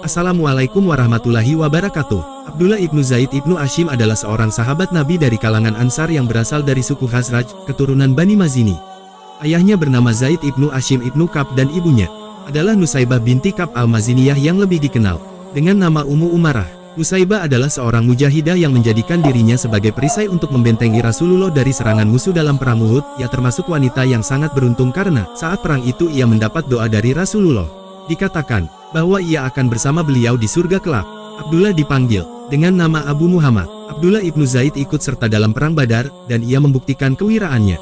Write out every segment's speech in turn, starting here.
Assalamualaikum warahmatullahi wabarakatuh. Abdullah ibnu Zaid ibnu Hashim adalah seorang sahabat Nabi dari kalangan Ansar yang berasal dari suku Khazraj, keturunan Bani Mazini. Ayahnya bernama Zaid ibnu Hashim ibnu Ka'b dan ibunya adalah Nusaybah binti Ka'b al-Maziniyah yang lebih dikenal dengan nama Ummu Umarah. Nusaybah adalah seorang mujahidah yang menjadikan dirinya sebagai perisai untuk membentengi Rasulullah dari serangan musuh dalam perang Uhud. Ia termasuk wanita yang sangat beruntung karena saat perang itu ia mendapat doa dari Rasulullah. Dikatakan bahwa ia akan bersama beliau di surga kelak. Abdullah dipanggil dengan nama Abu Muhammad. Abdullah ibnu Zaid ikut serta dalam perang Badar dan ia membuktikan kewiraannya.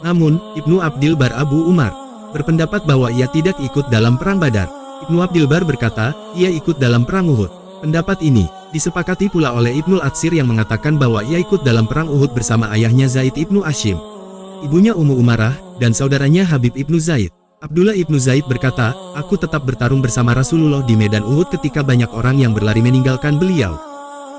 Namun, Ibnu Abdil Bar Abu Umar berpendapat bahwa ia tidak ikut dalam perang Badar. Ibnu Abdil Bar berkata, ia ikut dalam perang Uhud. Pendapat ini disepakati pula oleh Ibnul Atsir yang mengatakan bahwa ia ikut dalam perang Uhud bersama ayahnya Zaid ibnu Hashim, ibunya Ummu Umarah, dan saudaranya Habib ibnu Zaid. Abdullah ibnu Zaid berkata, aku tetap bertarung bersama Rasulullah di medan Uhud ketika banyak orang yang berlari meninggalkan beliau.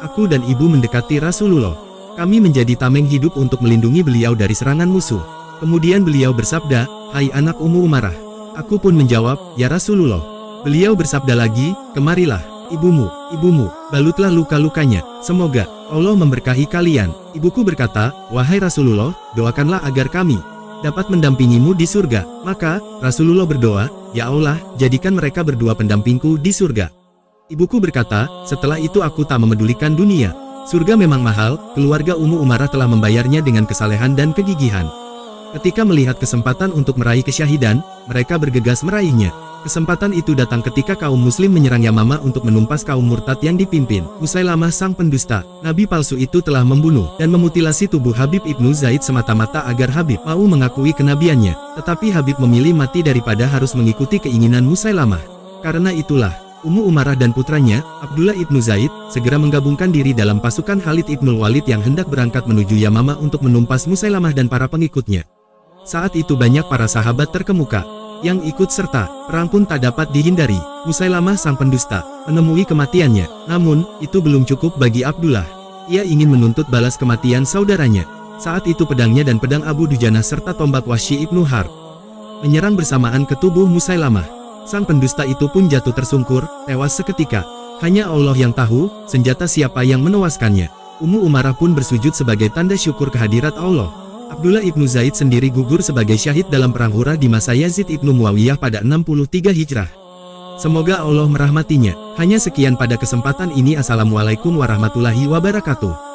Aku dan ibu mendekati Rasulullah. Kami menjadi tameng hidup untuk melindungi beliau dari serangan musuh. Kemudian beliau bersabda, hai anak Ummu Umarah. Aku pun menjawab, ya Rasulullah. Beliau bersabda lagi, kemarilah, ibumu, balutlah luka-lukanya. Semoga Allah memberkahi kalian. Ibuku berkata, wahai Rasulullah, doakanlah agar kami dapat mendampingimu di surga. Maka, Rasulullah berdoa, ya Allah, jadikan mereka berdua pendampingku di surga. Ibuku berkata, setelah itu aku tak memedulikan dunia. Surga memang mahal, keluarga Ummu Umarah telah membayarnya dengan kesalehan dan kegigihan. Ketika melihat kesempatan untuk meraih kesyahidan, mereka bergegas meraihnya. Kesempatan itu datang ketika kaum muslim menyerang Yamama untuk menumpas kaum murtad yang dipimpin Musailamah sang pendusta. Nabi palsu itu telah membunuh dan memutilasi tubuh Habib ibnu Zaid semata-mata agar Habib mau mengakui kenabiannya. Tetapi Habib memilih mati daripada harus mengikuti keinginan Musailamah. Karena itulah, Ummu Umarah dan putranya, Abdullah ibnu Zaid, segera menggabungkan diri dalam pasukan Khalid ibnul Walid yang hendak berangkat menuju Yamama untuk menumpas Musailamah dan para pengikutnya. Saat itu banyak para sahabat terkemuka yang ikut serta. Perang pun tak dapat dihindari. Musailamah sang pendusta menemui kematiannya. Namun, itu belum cukup bagi Abdullah. Ia ingin menuntut balas kematian saudaranya. Saat itu pedangnya dan pedang Abu Dujanah serta tombak Wahsy ibnu Harb menyerang bersamaan ke tubuh Musailamah. Sang pendusta itu pun jatuh tersungkur, tewas seketika. Hanya Allah yang tahu senjata siapa yang menewaskannya. Ummu Umarah pun bersujud sebagai tanda syukur kehadirat Allah. Abdullah ibnu Zaid sendiri gugur sebagai syahid dalam perang Hura di masa Yazid ibnu Muawiyah pada 63 Hijrah. Semoga Allah merahmatinya. Hanya sekian pada kesempatan ini. Assalamualaikum warahmatullahi wabarakatuh.